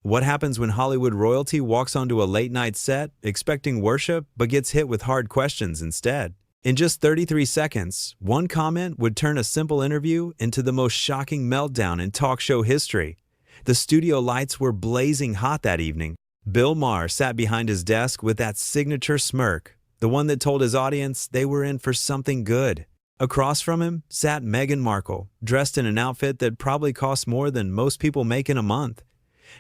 What happens when Hollywood royalty walks onto a late-night set expecting worship but gets hit with hard questions instead? In just 33 seconds, one comment would turn a simple interview into the most shocking meltdown in talk show history. The studio lights were blazing hot that evening. Bill Maher sat behind his desk with that signature smirk, the one that told his audience they were in for something good. Across from him sat Meghan Markle, dressed in an outfit that probably cost more than most people make in a month.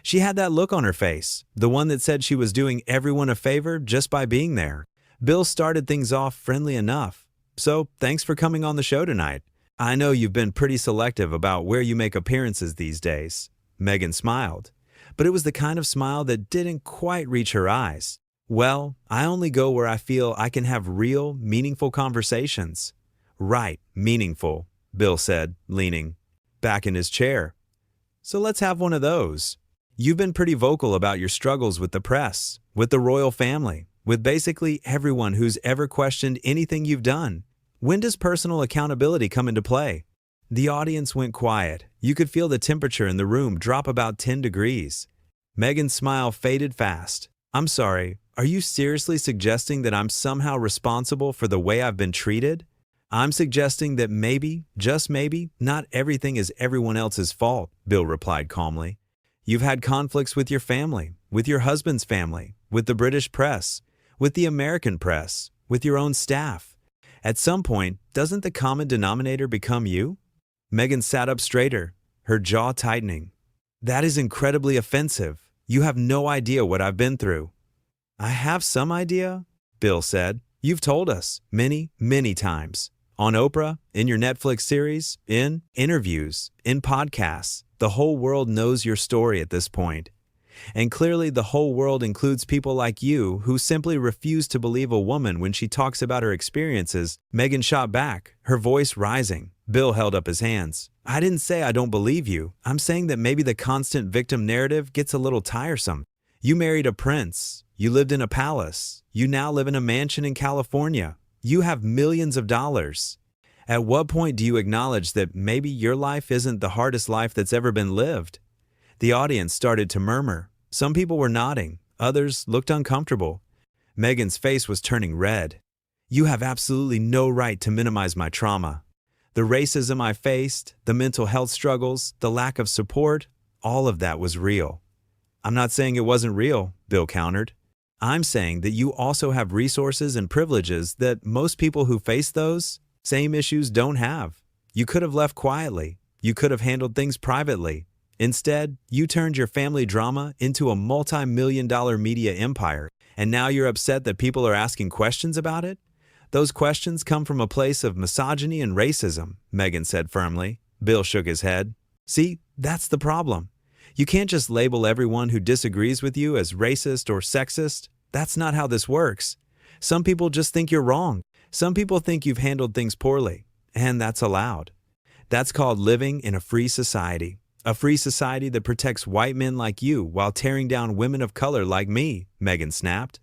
She had that look on her face, the one that said she was doing everyone a favor just by being there. Bill started things off friendly enough. "So, thanks for coming on the show tonight. I know you've been pretty selective about where you make appearances these days." Meghan smiled, but it was the kind of smile that didn't quite reach her eyes. "Well, I only go where I feel I can have real, meaningful conversations." "Right, meaningful," Bill said, leaning back in his chair. "So let's have one of those. You've been pretty vocal about your struggles with the press, with the royal family, with basically everyone who's ever questioned anything you've done. When does personal accountability come into play?" The audience went quiet. You could feel the temperature in the room drop about 10 degrees. Meghan's smile faded fast. "I'm sorry, are you seriously suggesting that I'm somehow responsible for the way I've been treated?" "I'm suggesting that maybe, just maybe, not everything is everyone else's fault," Bill replied calmly. "You've had conflicts with your family, with your husband's family, with the British press, with the American press, with your own staff. At some point, doesn't the common denominator become you?" Meghan sat up straighter, her jaw tightening. "That is incredibly offensive. You have no idea what I've been through." "I have some idea," Bill said. "You've told us many, many times. On Oprah, in your Netflix series, in interviews, in podcasts. The whole world knows your story at this point. And clearly the whole world includes people like you who simply refuse to believe a woman when she talks about her experiences." Meghan shot back, her voice rising. Bill held up his hands. "I didn't say I don't believe you. I'm saying that maybe the constant victim narrative gets a little tiresome. You married a prince. You lived in a palace. You now live in a mansion in California. You have millions of dollars. At what point do you acknowledge that maybe your life isn't the hardest life that's ever been lived?" The audience started to murmur. Some people were nodding. Others looked uncomfortable. Meghan's face was turning red. "You have absolutely no right to minimize my trauma. The racism I faced, the mental health struggles, the lack of support, all of that was real." "I'm not saying it wasn't real," Bill countered. "I'm saying that you also have resources and privileges that most people who face those same issues don't have. You could have left quietly. You could have handled things privately. Instead, you turned your family drama into a multi-million-dollar media empire, and now you're upset that people are asking questions about it? Those questions come from a place of misogyny and racism," Meghan said firmly. Bill shook his head. "See, that's the problem. You can't just label everyone who disagrees with you as racist or sexist. That's not how this works. Some people just think you're wrong. Some people think you've handled things poorly, and that's allowed. That's called living in a free society. A free society that protects white men like you while tearing down women of color like me," Meghan snapped.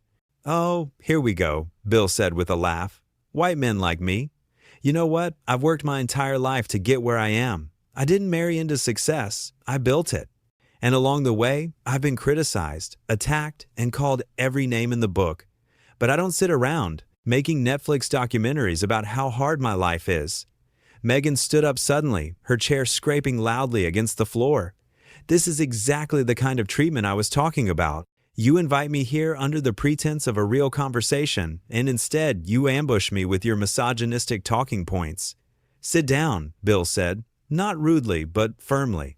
"Oh, here we go," Bill said with a laugh. "White men like me. You know what? I've worked my entire life to get where I am. I didn't marry into success. I built it. And along the way, I've been criticized, attacked, and called every name in the book. But I don't sit around making Netflix documentaries about how hard my life is." Meghan stood up suddenly, her chair scraping loudly against the floor. "This is exactly the kind of treatment I was talking about. You invite me here under the pretense of a real conversation, and instead you ambush me with your misogynistic talking points." "Sit down," Bill said, not rudely but firmly.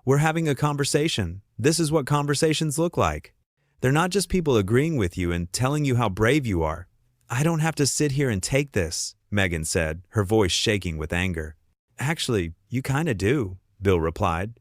"We're having a conversation. This is what conversations look like. They're not just people agreeing with you and telling you how brave you are. I don't have to sit here and take this," Meghan said, her voice shaking with anger. "Actually, you kinda do," Bill replied.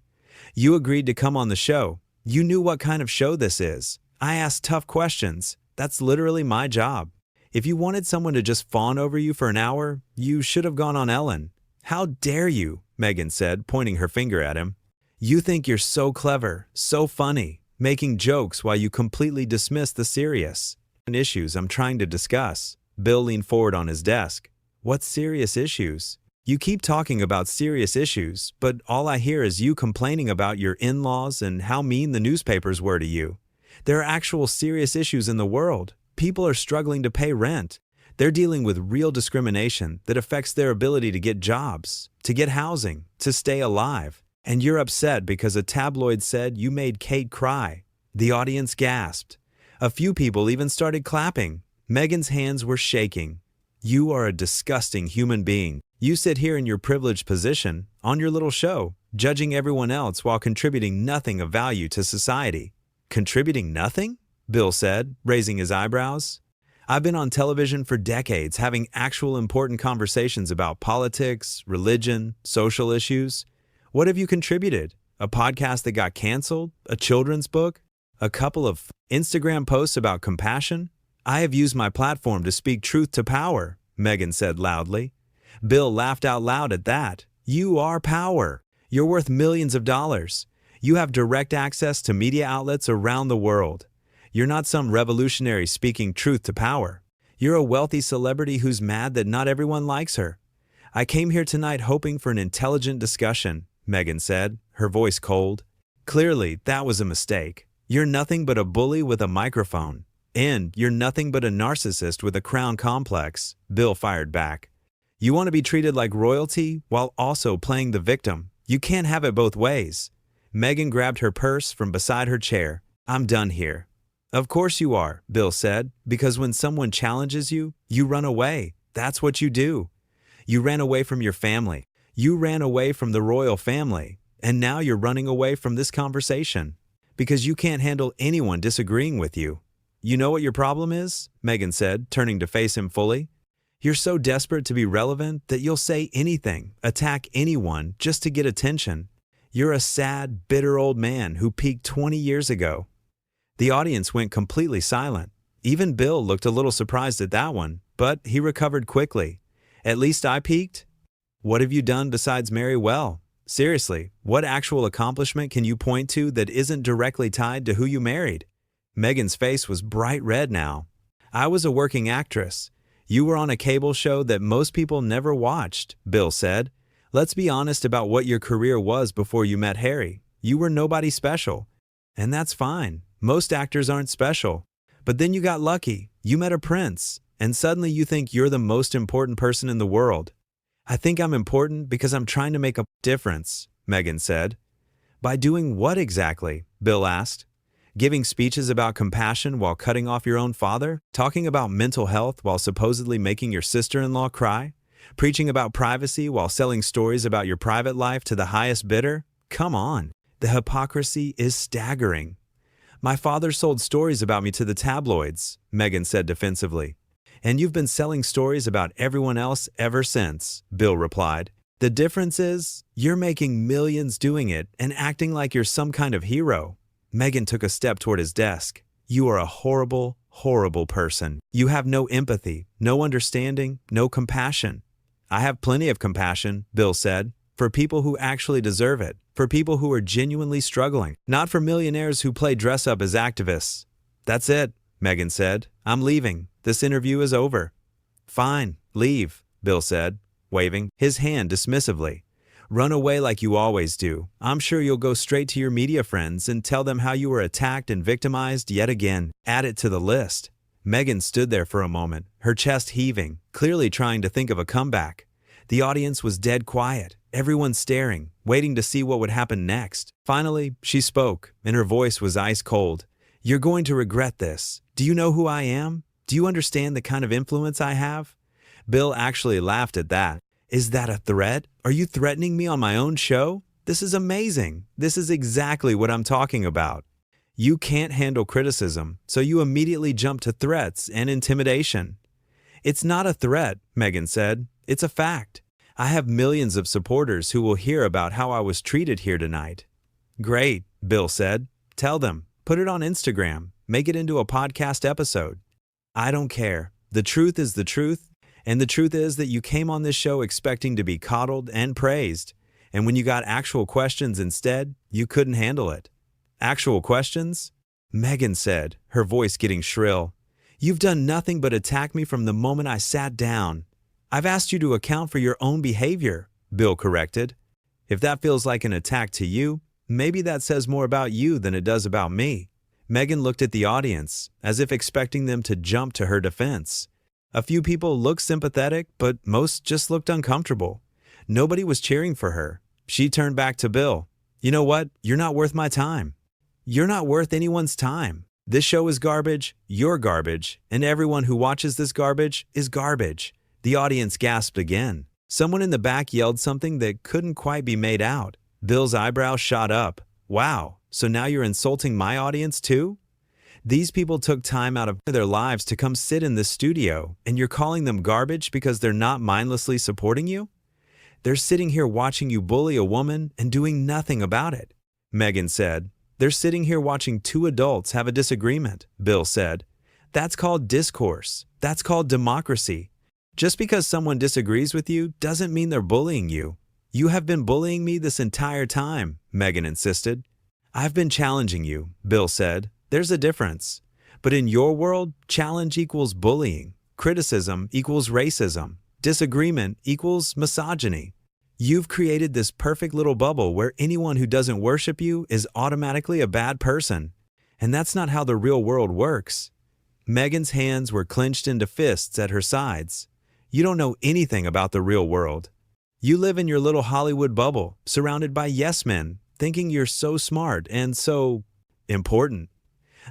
"You agreed to come on the show. You knew what kind of show this is. I asked tough questions. That's literally my job. If you wanted someone to just fawn over you for an hour, you should have gone on Ellen." "How dare you," Meghan said, pointing her finger at him. "You think you're so clever, so funny, making jokes while you completely dismiss the serious issues I'm trying to discuss." Bill leaned forward on his desk. "What serious issues?" You keep talking about serious issues, but all I hear is you complaining about your in-laws and how mean the newspapers were to you. There are actual serious issues in the world. People are struggling to pay rent. They're dealing with real discrimination that affects their ability to get jobs, to get housing, to stay alive. And you're upset because a tabloid said you made Kate cry. The audience gasped. A few people even started clapping. Meghan's hands were shaking. You are a disgusting human being. You sit here in your privileged position, on your little show, judging everyone else while contributing nothing of value to society. Contributing nothing? Bill said, raising his eyebrows. I've been on television for decades having actual important conversations about politics, religion, social issues. What have you contributed? A podcast that got canceled? A children's book? A couple of Instagram posts about compassion? I have used my platform to speak truth to power, Meghan said loudly. Bill laughed out loud at that. You are power. You're worth millions of dollars. You have direct access to media outlets around the world. You're not some revolutionary speaking truth to power. You're a wealthy celebrity who's mad that not everyone likes her. I came here tonight hoping for an intelligent discussion, Meghan said, her voice cold. Clearly, that was a mistake. You're nothing but a bully with a microphone. And you're nothing but a narcissist with a crown complex, Bill fired back. You want to be treated like royalty while also playing the victim. You can't have it both ways. Meghan grabbed her purse from beside her chair. I'm done here. Of course you are, Bill said, because when someone challenges you, you run away. That's what you do. You ran away from your family. You ran away from the royal family. And now you're running away from this conversation because you can't handle anyone disagreeing with you. You know what your problem is? Meghan said, turning to face him fully. You're so desperate to be relevant that you'll say anything, attack anyone just to get attention. You're a sad, bitter old man who peaked 20 years ago. The audience went completely silent. Even Bill looked a little surprised at that one, but he recovered quickly. At least I peaked? What have you done besides marry well? Seriously, what actual accomplishment can you point to that isn't directly tied to who you married? Meghan's face was bright red now. I was a working actress. You were on a cable show that most people never watched, Bill said. Let's be honest about what your career was before you met Harry. You were nobody special. And that's fine. Most actors aren't special. But then you got lucky. You met a prince. And suddenly you think you're the most important person in the world. I think I'm important because I'm trying to make a difference, Meghan said. By doing what exactly? Bill asked. Giving speeches about compassion while cutting off your own father? Talking about mental health while supposedly making your sister-in-law cry? Preaching about privacy while selling stories about your private life to the highest bidder? Come on. The hypocrisy is staggering. My father sold stories about me to the tabloids, Meghan said defensively. And you've been selling stories about everyone else ever since, Bill replied. The difference is, you're making millions doing it and acting like you're some kind of hero. Meghan took a step toward his desk. You are a horrible, horrible person. You have no empathy, no understanding, no compassion. I have plenty of compassion, Bill said, for people who actually deserve it, for people who are genuinely struggling, not for millionaires who play dress up as activists. That's it, Meghan said. I'm leaving. This interview is over. Fine, leave, Bill said, waving his hand dismissively. Run away like you always do. I'm sure you'll go straight to your media friends and tell them how you were attacked and victimized yet again. Add it to the list. Meghan stood there for a moment, her chest heaving, clearly trying to think of a comeback. The audience was dead quiet, everyone staring, waiting to see what would happen next. Finally, she spoke, and her voice was ice cold. You're going to regret this. Do you know who I am? Do you understand the kind of influence I have? Bill actually laughed at that. Is that a threat? Are you threatening me on my own show? This is amazing. This is exactly what I'm talking about. You can't handle criticism, so you immediately jump to threats and intimidation. It's not a threat, Meghan said. It's a fact. I have millions of supporters who will hear about how I was treated here tonight. Great, Bill said. Tell them. Put it on Instagram. Make it into a podcast episode. I don't care. The truth is the truth. And the truth is that you came on this show expecting to be coddled and praised. And when you got actual questions instead, you couldn't handle it. Actual questions? Meghan said, her voice getting shrill. You've done nothing but attack me from the moment I sat down. I've asked you to account for your own behavior. Bill corrected. If that feels like an attack to you, maybe that says more about you than it does about me. Meghan looked at the audience, as if expecting them to jump to her defense. A few people looked sympathetic, but most just looked uncomfortable. Nobody was cheering for her. She turned back to Bill. You know what? You're not worth my time. You're not worth anyone's time. This show is garbage, you're garbage, and everyone who watches this garbage is garbage. The audience gasped again. Someone in the back yelled something that couldn't quite be made out. Bill's eyebrows shot up. Wow, so now you're insulting my audience too? These people took time out of their lives to come sit in this studio, and you're calling them garbage because they're not mindlessly supporting you? They're sitting here watching you bully a woman and doing nothing about it, Meghan said. They're sitting here watching two adults have a disagreement, Bill said. That's called discourse. That's called democracy. Just because someone disagrees with you doesn't mean they're bullying you. You have been bullying me this entire time, Meghan insisted. I've been challenging you, Bill said. There's a difference. But in your world, challenge equals bullying. Criticism equals racism. Disagreement equals misogyny. You've created this perfect little bubble where anyone who doesn't worship you is automatically a bad person. And that's not how the real world works. Meghan's hands were clenched into fists at her sides. You don't know anything about the real world. You live in your little Hollywood bubble, surrounded by yes men, thinking you're so smart and so important.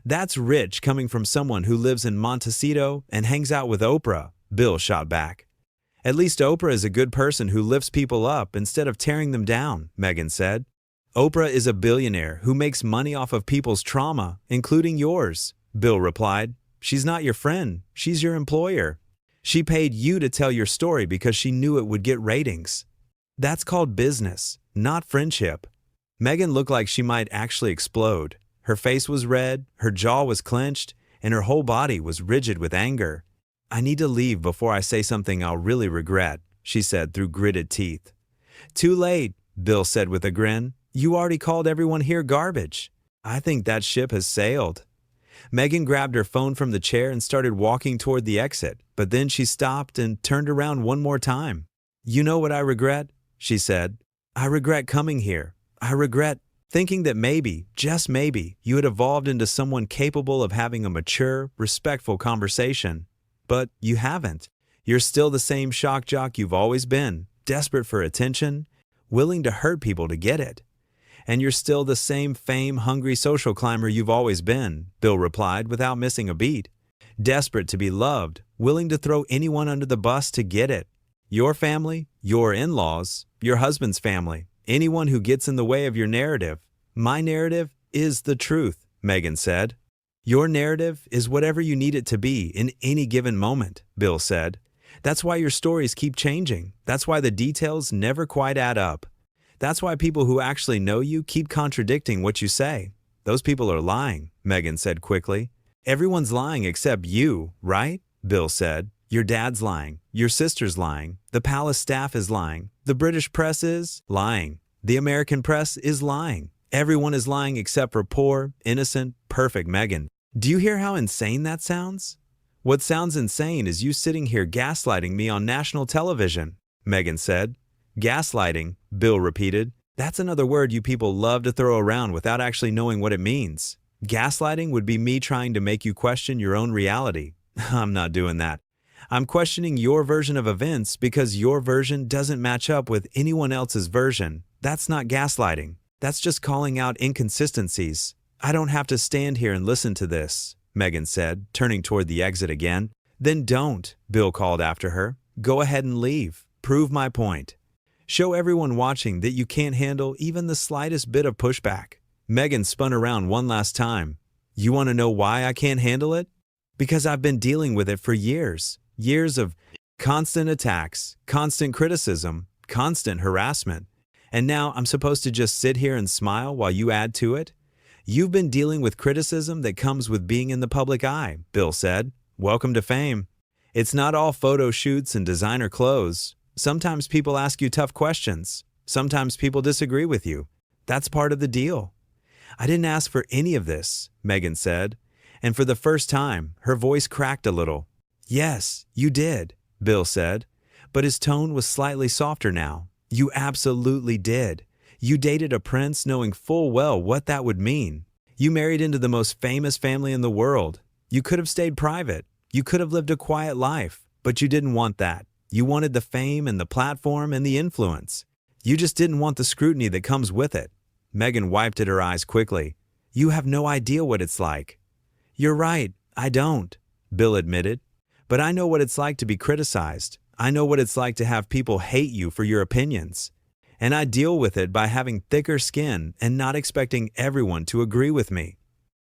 That's rich coming from someone who lives in Montecito and hangs out with Oprah, Bill shot back. At least Oprah is a good person who lifts people up instead of tearing them down, Meghan said. Oprah is a billionaire who makes money off of people's trauma, including yours, Bill replied. She's not your friend, she's your employer. She paid you to tell your story because she knew it would get ratings. That's called business, not friendship. Meghan looked like she might actually explode. Her face was red, her jaw was clenched, and her whole body was rigid with anger. I need to leave before I say something I'll really regret, she said through gritted teeth. Too late, Bill said with a grin. You already called everyone here garbage. I think that ship has sailed. Meghan grabbed her phone from the chair and started walking toward the exit, but then she stopped and turned around one more time. You know what I regret? She said. I regret coming here. I regret thinking that maybe, just maybe, you had evolved into someone capable of having a mature, respectful conversation. But you haven't. You're still the same shock jock you've always been, desperate for attention, willing to hurt people to get it. And you're still the same fame-hungry social climber you've always been, Bill replied without missing a beat. Desperate to be loved, willing to throw anyone under the bus to get it. Your family, your in-laws, your husband's family, anyone who gets in the way of your narrative. My narrative is the truth, Meghan said. Your narrative is whatever you need it to be in any given moment, Bill said. That's why your stories keep changing. That's why the details never quite add up. That's why people who actually know you keep contradicting what you say. Those people are lying, Meghan said quickly. Everyone's lying except you, right? Bill said. Your dad's lying. Your sister's lying. The palace staff is lying. The British press is lying. The American press is lying. Everyone is lying except for poor, innocent, perfect Meghan. Do you hear how insane that sounds? What sounds insane is you sitting here gaslighting me on national television, Meghan said. Gaslighting, Bill repeated. That's another word you people love to throw around without actually knowing what it means. Gaslighting would be me trying to make you question your own reality. I'm not doing that. I'm questioning your version of events because your version doesn't match up with anyone else's version. That's not gaslighting. That's just calling out inconsistencies. I don't have to stand here and listen to this, Meghan said, turning toward the exit again. Then don't, Bill called after her. Go ahead and leave. Prove my point. Show everyone watching that you can't handle even the slightest bit of pushback. Meghan spun around one last time. You want to know why I can't handle it? Because I've been dealing with it for years. Years of constant attacks, constant criticism, constant harassment. And now I'm supposed to just sit here and smile while you add to it? You've been dealing with criticism that comes with being in the public eye, Bill said. Welcome to fame. It's not all photo shoots and designer clothes. Sometimes people ask you tough questions. Sometimes people disagree with you. That's part of the deal. I didn't ask for any of this, Meghan said. And for the first time, her voice cracked a little. Yes, you did, Bill said. But his tone was slightly softer now. You absolutely did. You dated a prince knowing full well what that would mean. You married into the most famous family in the world. You could have stayed private. You could have lived a quiet life, but you didn't want that. You wanted the fame and the platform and the influence. You just didn't want the scrutiny that comes with it. Meghan wiped at her eyes quickly. You have no idea what it's like. You're right, I don't, Bill admitted. But I know what it's like to be criticized. I know what it's like to have people hate you for your opinions. And I deal with it by having thicker skin and not expecting everyone to agree with me.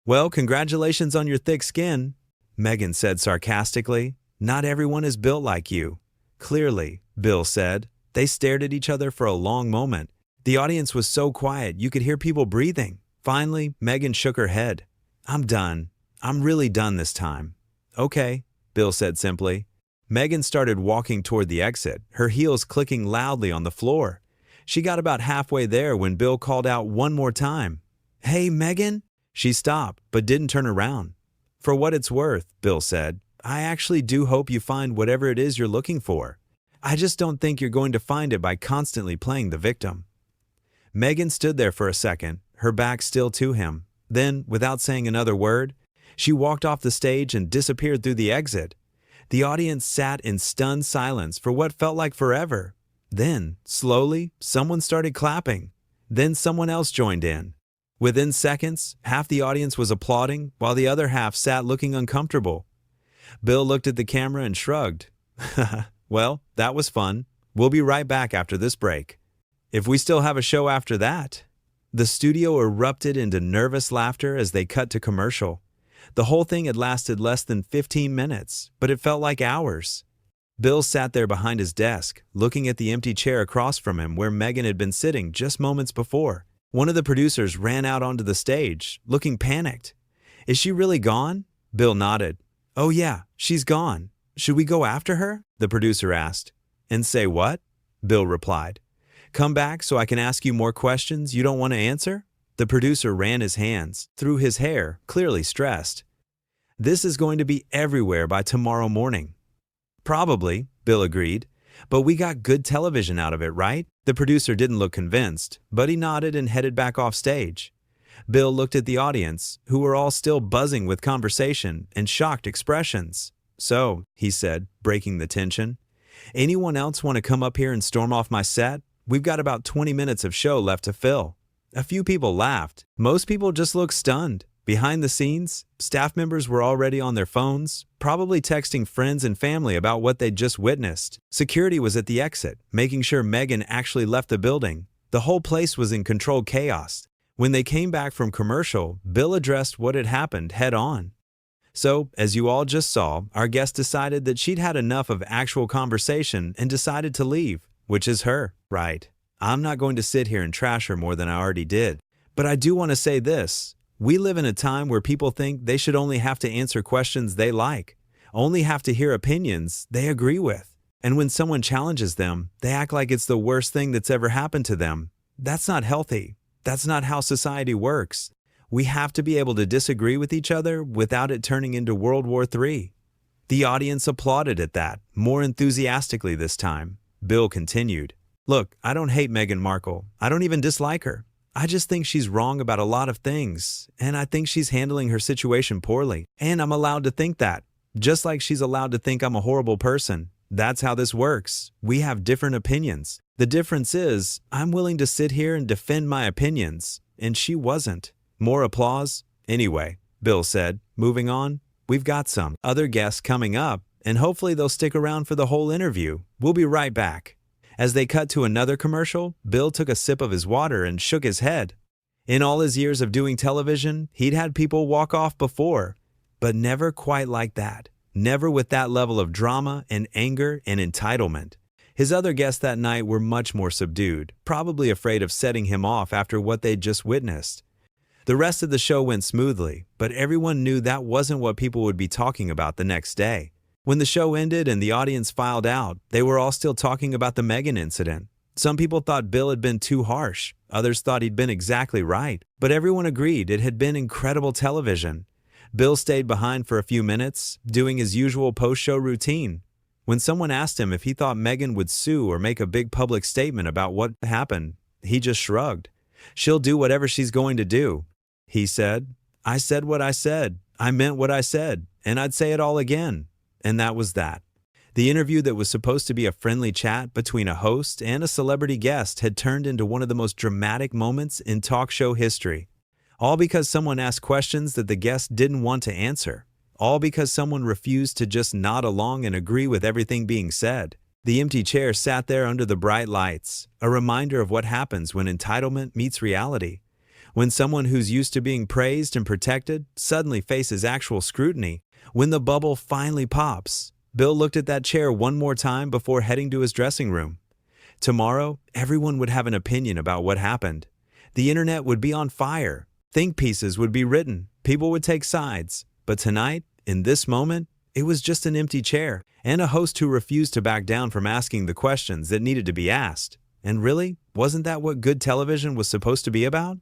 Well, congratulations on your thick skin, Meghan said sarcastically. Not everyone is built like you. Clearly, Bill said. They stared at each other for a long moment. The audience was so quiet you could hear people breathing. Finally, Meghan shook her head. I'm done. I'm really done this time. Okay, Bill said simply. Meghan started walking toward the exit, her heels clicking loudly on the floor. She got about halfway there when Bill called out one more time. Hey, Meghan? She stopped, but didn't turn around. For what it's worth, Bill said, I actually do hope you find whatever it is you're looking for. I just don't think you're going to find it by constantly playing the victim. Meghan stood there for a second, her back still to him. Then, without saying another word, she walked off the stage and disappeared through the exit. The audience sat in stunned silence for what felt like forever. Then, slowly, someone started clapping. Then someone else joined in. Within seconds, half the audience was applauding, while the other half sat looking uncomfortable. Bill looked at the camera and shrugged. Well, that was fun. We'll be right back after this break. If we still have a show after that. The studio erupted into nervous laughter as they cut to commercial. The whole thing had lasted less than 15 minutes, but it felt like hours. Bill sat there behind his desk, looking at the empty chair across from him where Meghan had been sitting just moments before. One of the producers ran out onto the stage, looking panicked. Is she really gone? Bill nodded. Oh yeah, she's gone. Should we go after her? The producer asked. And say what? Bill replied. Come back so I can ask you more questions you don't want to answer? The producer ran his hands through his hair, clearly stressed. This is going to be everywhere by tomorrow morning. Probably, Bill agreed. But we got good television out of it, right? The producer didn't look convinced, but he nodded and headed back off stage. Bill looked at the audience, who were all still buzzing with conversation and shocked expressions. So, he said, breaking the tension, anyone else want to come up here and storm off my set? We've got about 20 minutes of show left to fill. A few people laughed. Most people just looked stunned. Behind the scenes, staff members were already on their phones, probably texting friends and family about what they'd just witnessed. Security was at the exit, making sure Meghan actually left the building. The whole place was in controlled chaos. When they came back from commercial, Bill addressed what had happened head on. So, as you all just saw, our guest decided that she'd had enough of actual conversation and decided to leave, which is her right. I'm not going to sit here and trash her more than I already did. But I do want to say this. We live in a time where people think they should only have to answer questions they like, only have to hear opinions they agree with. And when someone challenges them, they act like it's the worst thing that's ever happened to them. That's not healthy. That's not how society works. We have to be able to disagree with each other without it turning into World War III. The audience applauded at that, more enthusiastically this time. Bill continued. Look, I don't hate Meghan Markle. I don't even dislike her. I just think she's wrong about a lot of things, and I think she's handling her situation poorly. And I'm allowed to think that, just like she's allowed to think I'm a horrible person. That's how this works. We have different opinions. The difference is, I'm willing to sit here and defend my opinions, and she wasn't. More applause? Anyway, Bill said, moving on, we've got some other guests coming up, and hopefully they'll stick around for the whole interview. We'll be right back. As they cut to another commercial, Bill took a sip of his water and shook his head. In all his years of doing television, he'd had people walk off before, but never quite like that. Never with that level of drama and anger and entitlement. His other guests that night were much more subdued, probably afraid of setting him off after what they'd just witnessed. The rest of the show went smoothly, but everyone knew that wasn't what people would be talking about the next day. When the show ended and the audience filed out, they were all still talking about the Meghan incident. Some people thought Bill had been too harsh. Others thought he'd been exactly right. But everyone agreed it had been incredible television. Bill stayed behind for a few minutes, doing his usual post-show routine. When someone asked him if he thought Meghan would sue or make a big public statement about what happened, he just shrugged. "She'll do whatever she's going to do," he said. "I said what I said. I meant what I said, and I'd say it all again." And that was that. The interview that was supposed to be a friendly chat between a host and a celebrity guest had turned into one of the most dramatic moments in talk show history. All because someone asked questions that the guest didn't want to answer. All because someone refused to just nod along and agree with everything being said. The empty chair sat there under the bright lights, a reminder of what happens when entitlement meets reality. When someone who's used to being praised and protected suddenly faces actual scrutiny. When the bubble finally pops. Bill looked at that chair one more time before heading to his dressing room. Tomorrow, everyone would have an opinion about what happened. The internet would be on fire. Think pieces would be written. People would take sides. But tonight, in this moment, it was just an empty chair and a host who refused to back down from asking the questions that needed to be asked. And really, wasn't that what good television was supposed to be about?